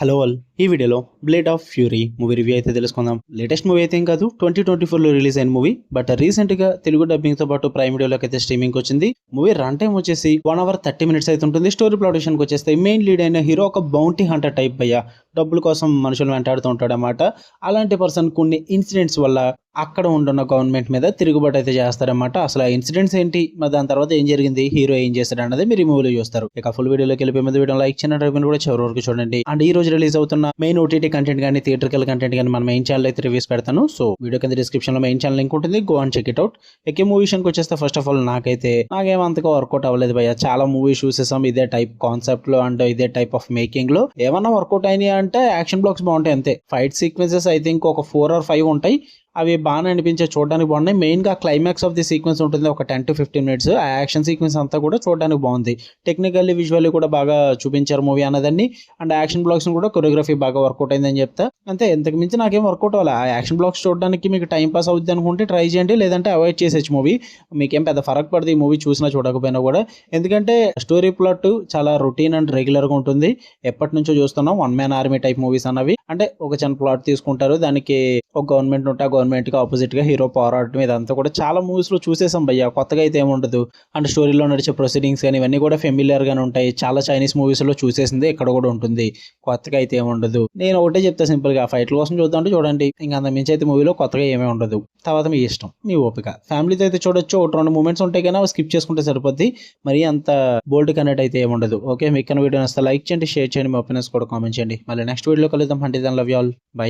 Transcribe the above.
Hello all, ఈ వీడియోలో blade of fury movie review అయితే తెలుసుకుందాం. లేటెస్ట్ మూవీ అయితే ఏం కాదు, 2024లో రిలీజ్ అయిన మూవీ. బట్ రీసెంట్ గా తెలుగు డబ్బింగ్ తో పాటు ప్రైమ్ వీడియోలోకి అయితే స్ట్రీమింగ్ వచ్చింది. మూవీ రన్ టైం వచ్చేసి 1 hour 30 minutes అయితే ఉంటుంది. స్టోరీ ప్లాట్ విషయానికి వచ్చేస్తే మెయిన్ లీడ్ అయిన హీరో ఒక బౌంటీ హంటర్ టైప్ భయ్య, డబ్బుల కోసం మనుషులు వెంటాడుతూ ఉంటాడు అన్నమాట. అలాంటి పర్సన్ కొన్ని ఇన్సిడెంట్స్ వల్ల అక్కడ ఉంటున్న గవర్నమెంట్ మీద తిరుగుబాటు అయితే చేస్తారన్నమాట. అసలు ఆ ఇన్సిడెంట్స్ ఏంటి, మరి దాని తర్వాత ఏం జరిగింది, హీరో ఏం చేస్తాడు అన్నది మీరు ఈ మూవీలో చూస్తారు. ఇక ఫుల్ వీడియోలోకి వెళ్ళిపోయే ముందు వీడియో లైక్ చేయండి, రివ్యూ కూడా చివరి వరకు చూడండి. అండ్ ఈ రోజు రిలీజ్ అవుతున్న మెయిన్ ఓటీటీ కంటెంట్ కానీ థియేటర్కల్ కంటెంట్ కానీ మన మెయిన్ ఛానల్ అయితే రివ్యూస్ పెడతాను. సో వీడియో కింద డిస్క్రిప్షన్ లో మెయిన్ ఛానల్ లింక్ ఉంటుంది, go and check it out. ఇక మూవీ విషయానికి వచ్చేస్తే ఫస్ట్ ఆఫ్ ఆల్ నాకేం అంతగా వర్కౌట్ అవ్వలేదు భయ్య. చాలా మూవీస్ చూసేసాం ఇదే టైప్ కాన్సెప్ట్ లో అండ్ ఇదే టైప్ ఆఫ్ మేకింగ్ లో. ఏమన్నా వర్కౌట్ అయినాయి అంటే యాక్షన్ బ్లాక్స్ బాగుంటాయి అంతే. ఫైట్ సీక్వెన్సెస్ ఐ థింక్ ఒక 4 or 5 ఉంటాయి. అవి బాగానే అనిపించే, చూడడానికి బాగున్నాయి. మెయిన్ గా క్లైమాక్స్ ఆఫ్ ది సీక్వెన్స్ ఉంటుంది ఒక 10 to 15 minutes. ఆ యాక్షన్ సీక్వెన్స్ అంతా కూడా చూడడానికి బాగుంది. టెక్నికల్లీ విజువల్లీ కూడా బాగా చూపించారు మూవీ అన్నదాన్ని. అండ్ యాక్షన్ బ్లాక్స్ కూడా కొరియోగ్రఫీ బాగా వర్కౌట్ అయిందని చెప్తా. అంతే, ఇంతకు మించి నాకేం వర్కౌట్ అవ్వాలి. ఆ యాక్షన్ బ్లాక్స్ చూడడానికి మీకు టైం పాస్ అవుద్ది అనుకుంటే ట్రై చేయండి, లేదంటే అవాయిడ్ చేసేచ్చు మూవీ. మీకేం పెద్ద ఫరక్ పడదు ఈ మూవీ చూసినా చూడకపోయినా కూడా. ఎందుకంటే స్టోరీ ప్లాట్ చాలా రొటీన్ అండ్ రెగ్యులర్ గా ఉంటుంది. ఎప్పటి నుంచో చూస్తున్నాం one man army type movies అన్నవి. అంటే ఒక చిన్న ప్లాట్ తీసుకుంటారు, దానికి ఒక గవర్నమెంట్ ఉంటే ఆ గవర్నమెంట్ కి ఆపోజిట్ గా హీరో పోరాటం, ఇదంతా కూడా చాలా మూవీస్ లో చూసేసాం భయ్య. కొత్తగా అయితే ఏముండదు. అండ్ స్టోరీలో నడిచే ప్రొసీడింగ్స్ కానీ ఇవన్నీ కూడా ఫెమిలియర్ గానే ఉంటాయి. చాలా చైనీస్ మూవీస్ లో చూసేసింది ఇక్కడ కూడా ఉంటుంది. కొత్తగా అయితే ఏముండదు. నేను ఒకటే చెప్తా సింపుల్ గా, ఫైట్ల కోసం చూద్దాం చూడండి. ఇంకా అంత మించి అయితే మూవీలో కొత్తగా ఏమీ ఉండదు. తర్వాత మీ ఇష్టం, మీ ఓపిక. ఫ్యామిలీతో అయితే చూడొచ్చు, ఒక 2 మూమెంట్స్ ఉంటాయి కానీ అవి స్కిప్ చేసుకుంటే సరిపోద్ది. మరి అంత బోల్డ్ కనెక్ట్ అయితే ఏముండదు. ఓకే, మీకు వీడియో నచ్చితే లైక్ చేయండి, షేర్ చేయండి, మీ ఒపీనియన్స్ కూడా కామెంట్ చేయండి. మళ్ళీ నెక్స్ట్ వీడియోలో కలుద్దాం. అంటే లవ్ యూ ఆల్, బై.